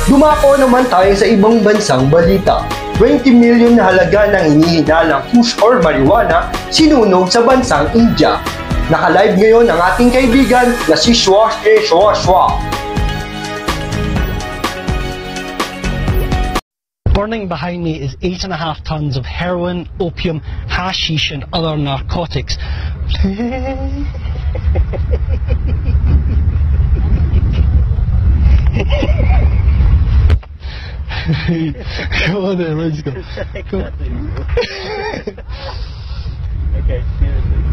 Dumako naman tayo sa ibang bansang balita. 20 million na halaga ng hinihinalang kush or marijuana sinunog sa bansang India. Naka-live ngayon ang ating kaibigan na si Shwa. Burning behind me is 8.5 tons of heroin, opium, hashish and other narcotics. Come on then, let's go. Come on. Okay, seriously.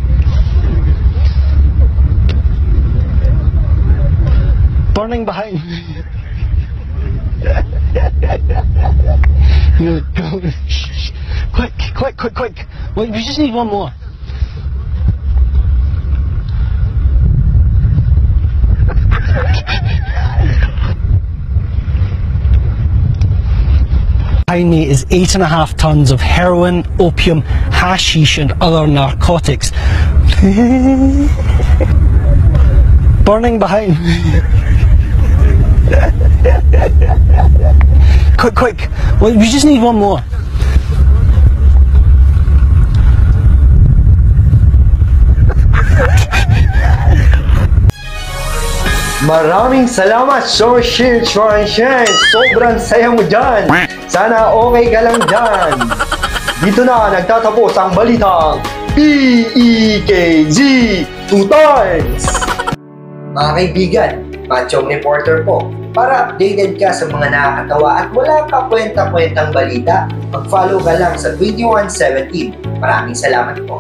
Burning behind me. No, go. Quick. Wait, we just need one more. Behind me is 8.5 tons of heroin, opium, hashish and other narcotics. Burning behind me. Quick. Well, we just need one more. Maraming salamat, Social Transient! Sobrang saya mo dyan! Sana okay ka lang dyan! Dito na nagtatapos ang balitang PEKG 2 times! Mga kaibigan, Machong Reporter po. Para updated ka sa mga nakakatawa at wala ka kwenta-kwentang balita, mag-follow ka lang sa 2117. Maraming salamat po.